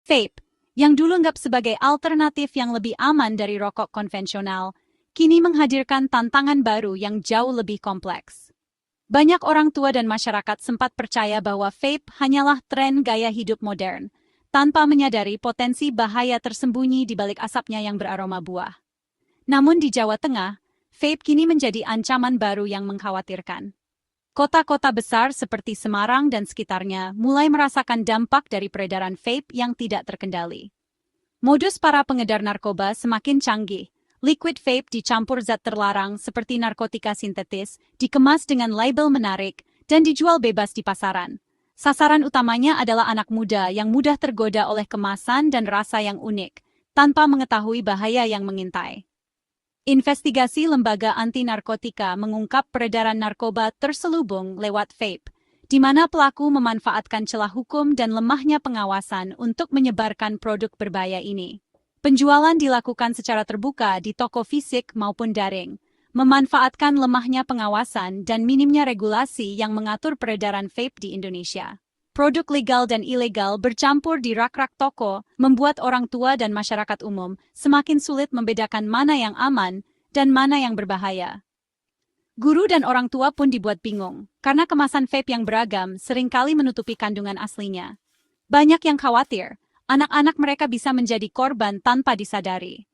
Vape, yang dulu anggap sebagai alternatif yang lebih aman dari rokok konvensional, kini menghadirkan tantangan baru yang jauh lebih kompleks. Banyak orang tua dan masyarakat sempat percaya bahwa vape hanyalah tren gaya hidup modern, tanpa menyadari potensi bahaya tersembunyi di balik asapnya yang beraroma buah. Namun di Jawa Tengah, vape kini menjadi ancaman baru yang mengkhawatirkan. Kota-kota besar seperti Semarang dan sekitarnya mulai merasakan dampak dari peredaran vape yang tidak terkendali. Modus para pengedar narkoba semakin canggih. Liquid vape dicampur zat terlarang seperti narkotika sintetis, dikemas dengan label menarik, dan dijual bebas di pasaran. Sasaran utamanya adalah anak muda yang mudah tergoda oleh kemasan dan rasa yang unik, tanpa mengetahui bahaya yang mengintai. Investigasi lembaga anti-narkotika mengungkap peredaran narkoba terselubung lewat vape, di mana pelaku memanfaatkan celah hukum dan lemahnya pengawasan untuk menyebarkan produk berbahaya ini. Penjualan dilakukan secara terbuka di toko fisik maupun daring, memanfaatkan lemahnya pengawasan dan minimnya regulasi yang mengatur peredaran vape di Indonesia. Produk legal dan ilegal bercampur di rak-rak toko, membuat orang tua dan masyarakat umum semakin sulit membedakan mana yang aman dan mana yang berbahaya. Guru dan orang tua pun dibuat bingung, karena kemasan vape yang beragam seringkali menutupi kandungan aslinya. Banyak yang khawatir, anak-anak mereka bisa menjadi korban tanpa disadari.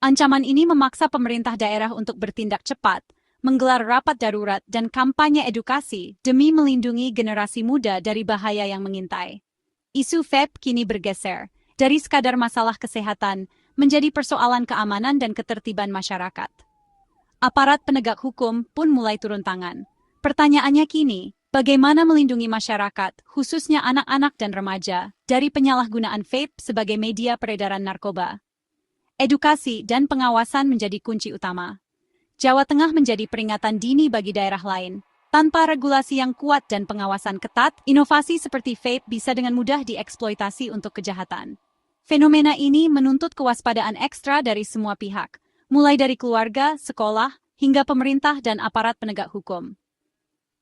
Ancaman ini memaksa pemerintah daerah untuk bertindak cepat, menggelar rapat darurat dan kampanye edukasi demi melindungi generasi muda dari bahaya yang mengintai. Isu vape kini bergeser, dari sekadar masalah kesehatan menjadi persoalan keamanan dan ketertiban masyarakat. Aparat penegak hukum pun mulai turun tangan. Pertanyaannya kini, bagaimana melindungi masyarakat, khususnya anak-anak dan remaja, dari penyalahgunaan vape sebagai media peredaran narkoba? Edukasi dan pengawasan menjadi kunci utama. Jawa Tengah menjadi peringatan dini bagi daerah lain. Tanpa regulasi yang kuat dan pengawasan ketat, inovasi seperti vape bisa dengan mudah dieksploitasi untuk kejahatan. Fenomena ini menuntut kewaspadaan ekstra dari semua pihak, mulai dari keluarga, sekolah, hingga pemerintah dan aparat penegak hukum.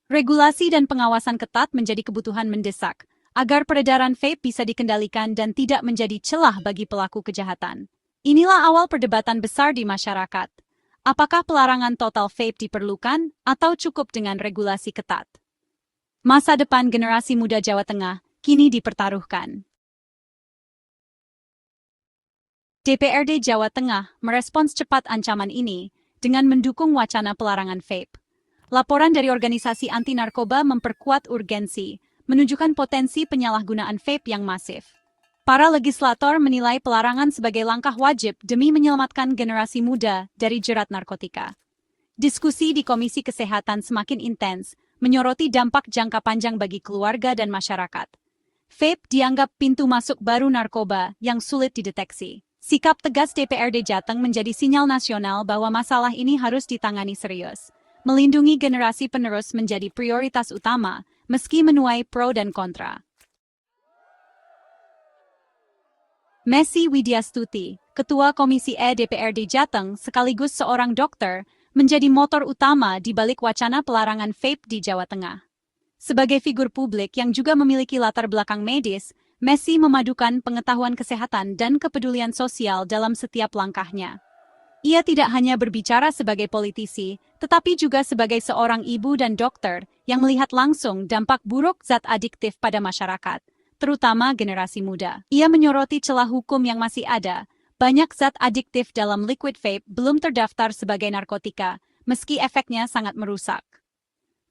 Regulasi dan pengawasan ketat menjadi kebutuhan mendesak, agar peredaran vape bisa dikendalikan dan tidak menjadi celah bagi pelaku kejahatan. Inilah awal perdebatan besar di masyarakat. Apakah pelarangan total vape diperlukan atau cukup dengan regulasi ketat? Masa depan generasi muda Jawa Tengah kini dipertaruhkan. DPRD Jawa Tengah merespons cepat ancaman ini dengan mendukung wacana pelarangan vape. Laporan dari organisasi anti-narkoba memperkuat urgensi, menunjukkan potensi penyalahgunaan vape yang masif. Para legislator menilai pelarangan sebagai langkah wajib demi menyelamatkan generasi muda dari jerat narkotika. Diskusi di Komisi Kesehatan semakin intens, menyoroti dampak jangka panjang bagi keluarga dan masyarakat. Vape dianggap pintu masuk baru narkoba yang sulit dideteksi. Sikap tegas DPRD Jateng menjadi sinyal nasional bahwa masalah ini harus ditangani serius. Melindungi generasi penerus menjadi prioritas utama, meski menuai pro dan kontra. Messi Widyastuti, Ketua Komisi E DPRD Jateng sekaligus seorang dokter, menjadi motor utama di balik wacana pelarangan vape di Jawa Tengah. Sebagai figur publik yang juga memiliki latar belakang medis, Messi memadukan pengetahuan kesehatan dan kepedulian sosial dalam setiap langkahnya. Ia tidak hanya berbicara sebagai politisi, tetapi juga sebagai seorang ibu dan dokter yang melihat langsung dampak buruk zat adiktif pada masyarakat, terutama generasi muda. Ia menyoroti celah hukum yang masih ada. Banyak zat adiktif dalam liquid vape belum terdaftar sebagai narkotika, meski efeknya sangat merusak.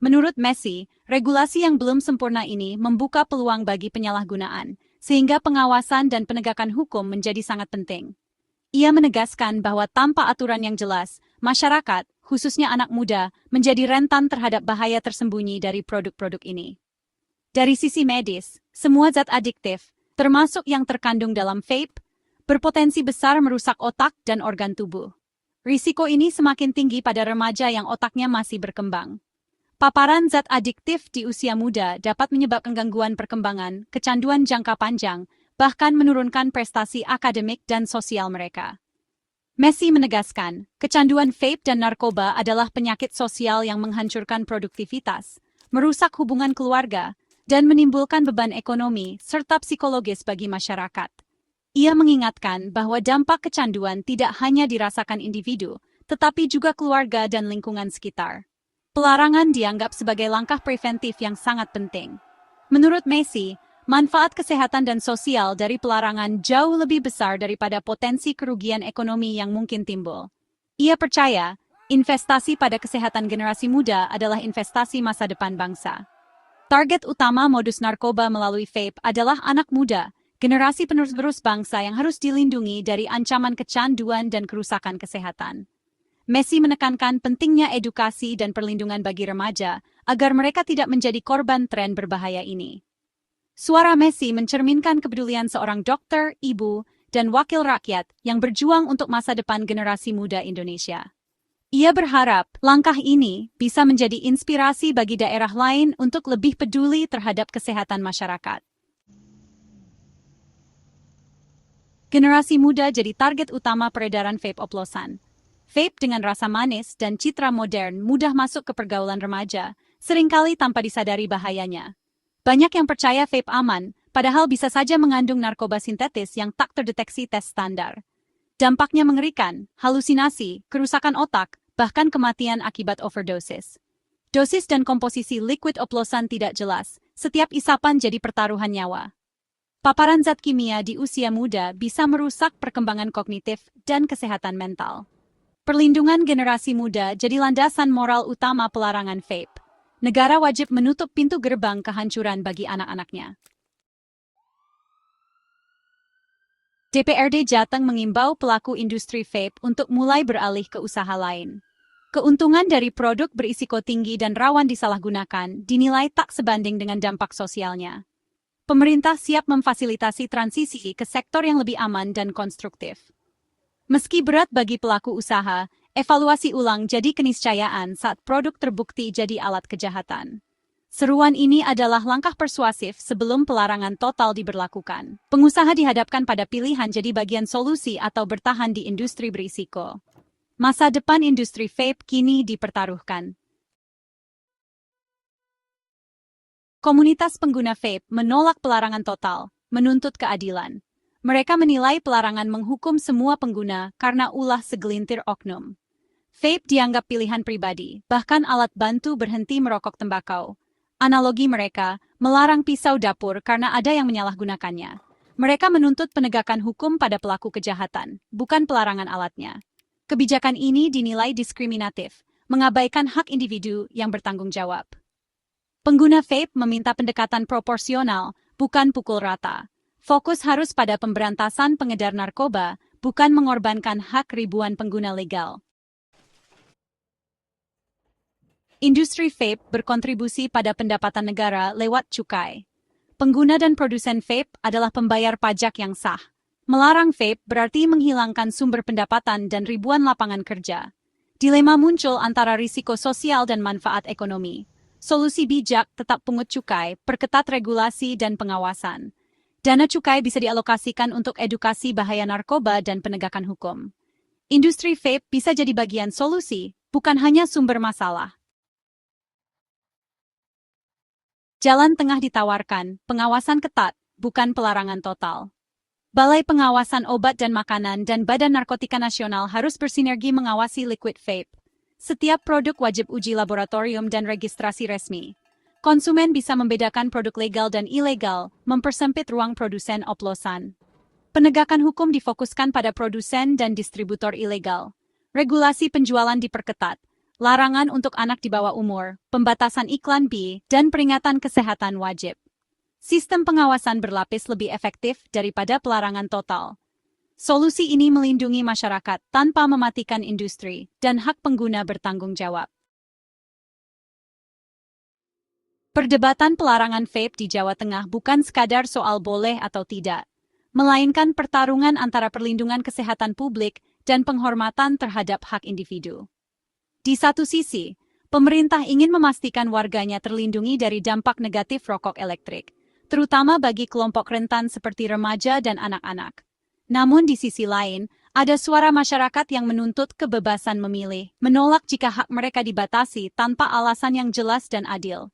Menurut Messi, regulasi yang belum sempurna ini membuka peluang bagi penyalahgunaan, sehingga pengawasan dan penegakan hukum menjadi sangat penting. Ia menegaskan bahwa tanpa aturan yang jelas, masyarakat, khususnya anak muda, menjadi rentan terhadap bahaya tersembunyi dari produk-produk ini. Dari sisi medis, semua zat adiktif, termasuk yang terkandung dalam vape, berpotensi besar merusak otak dan organ tubuh. Risiko ini semakin tinggi pada remaja yang otaknya masih berkembang. Paparan zat adiktif di usia muda dapat menyebabkan gangguan perkembangan, kecanduan jangka panjang, bahkan menurunkan prestasi akademik dan sosial mereka. Messi menegaskan, kecanduan vape dan narkoba adalah penyakit sosial yang menghancurkan produktivitas, merusak hubungan keluarga, dan menimbulkan beban ekonomi serta psikologis bagi masyarakat. Ia mengingatkan bahwa dampak kecanduan tidak hanya dirasakan individu, tetapi juga keluarga dan lingkungan sekitar. Pelarangan dianggap sebagai langkah preventif yang sangat penting. Menurut Messi, manfaat kesehatan dan sosial dari pelarangan jauh lebih besar daripada potensi kerugian ekonomi yang mungkin timbul. Ia percaya, investasi pada kesehatan generasi muda adalah investasi masa depan bangsa. Target utama modus narkoba melalui vape adalah anak muda, generasi penerus bangsa yang harus dilindungi dari ancaman kecanduan dan kerusakan kesehatan. Messi menekankan pentingnya edukasi dan perlindungan bagi remaja agar mereka tidak menjadi korban tren berbahaya ini. Suara Messi mencerminkan kepedulian seorang dokter, ibu, dan wakil rakyat yang berjuang untuk masa depan generasi muda Indonesia. Ia berharap langkah ini bisa menjadi inspirasi bagi daerah lain untuk lebih peduli terhadap kesehatan masyarakat. Generasi muda jadi target utama peredaran vape oplosan. Vape dengan rasa manis dan citra modern mudah masuk ke pergaulan remaja, seringkali tanpa disadari bahayanya. Banyak yang percaya vape aman, padahal bisa saja mengandung narkoba sintetis yang tak terdeteksi tes standar. Dampaknya mengerikan, halusinasi, kerusakan otak, bahkan kematian akibat overdosis. Dosis dan komposisi liquid oplosan tidak jelas, setiap isapan jadi pertaruhan nyawa. Paparan zat kimia di usia muda bisa merusak perkembangan kognitif dan kesehatan mental. Perlindungan generasi muda jadi landasan moral utama pelarangan vape. Negara wajib menutup pintu gerbang kehancuran bagi anak-anaknya. DPRD Jateng mengimbau pelaku industri vape untuk mulai beralih ke usaha lain. Keuntungan dari produk berisiko tinggi dan rawan disalahgunakan dinilai tak sebanding dengan dampak sosialnya. Pemerintah siap memfasilitasi transisi ke sektor yang lebih aman dan konstruktif. Meski berat bagi pelaku usaha, evaluasi ulang jadi keniscayaan saat produk terbukti jadi alat kejahatan. Seruan ini adalah langkah persuasif sebelum pelarangan total diberlakukan. Pengusaha dihadapkan pada pilihan jadi bagian solusi atau bertahan di industri berisiko. Masa depan industri vape kini dipertaruhkan. Komunitas pengguna vape menolak pelarangan total, menuntut keadilan. Mereka menilai pelarangan menghukum semua pengguna karena ulah segelintir oknum. Vape dianggap pilihan pribadi, bahkan alat bantu berhenti merokok tembakau. Analogi mereka melarang pisau dapur karena ada yang menyalahgunakannya. Mereka menuntut penegakan hukum pada pelaku kejahatan, bukan pelarangan alatnya. Kebijakan ini dinilai diskriminatif, mengabaikan hak individu yang bertanggung jawab. Pengguna vape meminta pendekatan proporsional, bukan pukul rata. Fokus harus pada pemberantasan pengedar narkoba, bukan mengorbankan hak ribuan pengguna legal. Industri vape berkontribusi pada pendapatan negara lewat cukai. Pengguna dan produsen vape adalah pembayar pajak yang sah. Melarang vape berarti menghilangkan sumber pendapatan dan ribuan lapangan kerja. Dilema muncul antara risiko sosial dan manfaat ekonomi. Solusi bijak tetap pungut cukai, perketat regulasi dan pengawasan. Dana cukai bisa dialokasikan untuk edukasi bahaya narkoba dan penegakan hukum. Industri vape bisa jadi bagian solusi, bukan hanya sumber masalah. Jalan tengah ditawarkan, pengawasan ketat, bukan pelarangan total. Balai Pengawasan Obat dan Makanan dan Badan Narkotika Nasional harus bersinergi mengawasi liquid vape. Setiap produk wajib uji laboratorium dan registrasi resmi. Konsumen bisa membedakan produk legal dan ilegal, mempersempit ruang produsen oplosan. Penegakan hukum difokuskan pada produsen dan distributor ilegal. Regulasi penjualan diperketat. Larangan untuk anak di bawah umur, pembatasan iklan B, dan peringatan kesehatan wajib. Sistem pengawasan berlapis lebih efektif daripada pelarangan total. Solusi ini melindungi masyarakat tanpa mematikan industri dan hak pengguna bertanggung jawab. Perdebatan pelarangan vape di Jawa Tengah bukan sekadar soal boleh atau tidak, melainkan pertarungan antara perlindungan kesehatan publik dan penghormatan terhadap hak individu. Di satu sisi, pemerintah ingin memastikan warganya terlindungi dari dampak negatif rokok elektrik, terutama bagi kelompok rentan seperti remaja dan anak-anak. Namun di sisi lain, ada suara masyarakat yang menuntut kebebasan memilih, menolak jika hak mereka dibatasi tanpa alasan yang jelas dan adil.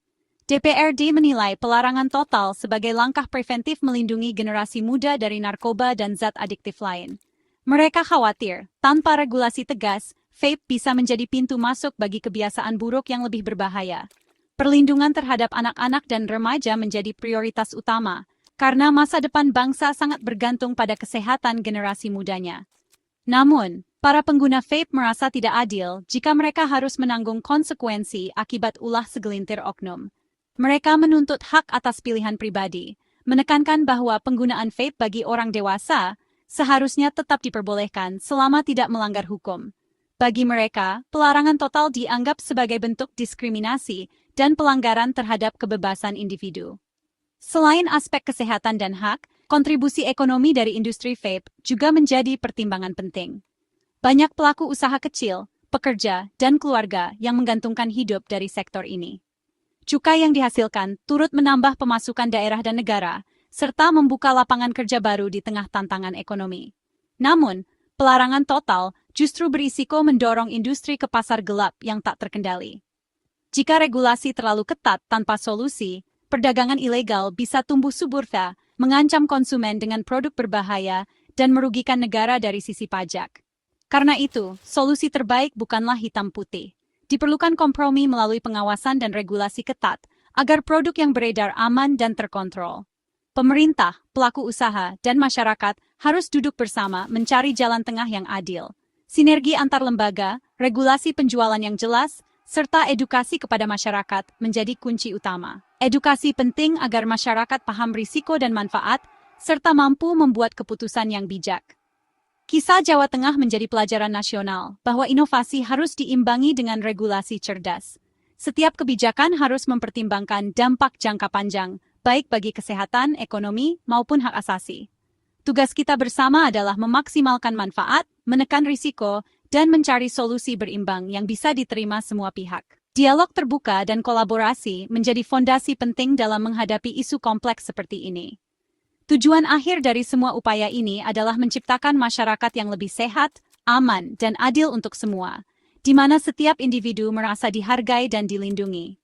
DPRD menilai pelarangan total sebagai langkah preventif melindungi generasi muda dari narkoba dan zat adiktif lain. Mereka khawatir, tanpa regulasi tegas, vape bisa menjadi pintu masuk bagi kebiasaan buruk yang lebih berbahaya. Perlindungan terhadap anak-anak dan remaja menjadi prioritas utama, karena masa depan bangsa sangat bergantung pada kesehatan generasi mudanya. Namun, para pengguna vape merasa tidak adil jika mereka harus menanggung konsekuensi akibat ulah segelintir oknum. Mereka menuntut hak atas pilihan pribadi, menekankan bahwa penggunaan vape bagi orang dewasa seharusnya tetap diperbolehkan selama tidak melanggar hukum. Bagi mereka, pelarangan total dianggap sebagai bentuk diskriminasi dan pelanggaran terhadap kebebasan individu. Selain aspek kesehatan dan hak, kontribusi ekonomi dari industri vape juga menjadi pertimbangan penting. Banyak pelaku usaha kecil, pekerja, dan keluarga yang menggantungkan hidup dari sektor ini. Cukai yang dihasilkan turut menambah pemasukan daerah dan negara, serta membuka lapangan kerja baru di tengah tantangan ekonomi. Namun, pelarangan total justru berisiko mendorong industri ke pasar gelap yang tak terkendali. Jika regulasi terlalu ketat tanpa solusi, perdagangan ilegal bisa tumbuh subur, mengancam konsumen dengan produk berbahaya dan merugikan negara dari sisi pajak. Karena itu, solusi terbaik bukanlah hitam putih. Diperlukan kompromi melalui pengawasan dan regulasi ketat agar produk yang beredar aman dan terkontrol. Pemerintah, pelaku usaha, dan masyarakat harus duduk bersama mencari jalan tengah yang adil. Sinergi antar lembaga, regulasi penjualan yang jelas, serta edukasi kepada masyarakat menjadi kunci utama. Edukasi penting agar masyarakat paham risiko dan manfaat, serta mampu membuat keputusan yang bijak. Kisah Jawa Tengah menjadi pelajaran nasional bahwa inovasi harus diimbangi dengan regulasi cerdas. Setiap kebijakan harus mempertimbangkan dampak jangka panjang, baik bagi kesehatan, ekonomi, maupun hak asasi. Tugas kita bersama adalah memaksimalkan manfaat, menekan risiko, dan mencari solusi berimbang yang bisa diterima semua pihak. Dialog terbuka dan kolaborasi menjadi fondasi penting dalam menghadapi isu kompleks seperti ini. Tujuan akhir dari semua upaya ini adalah menciptakan masyarakat yang lebih sehat, aman, dan adil untuk semua, di mana setiap individu merasa dihargai dan dilindungi.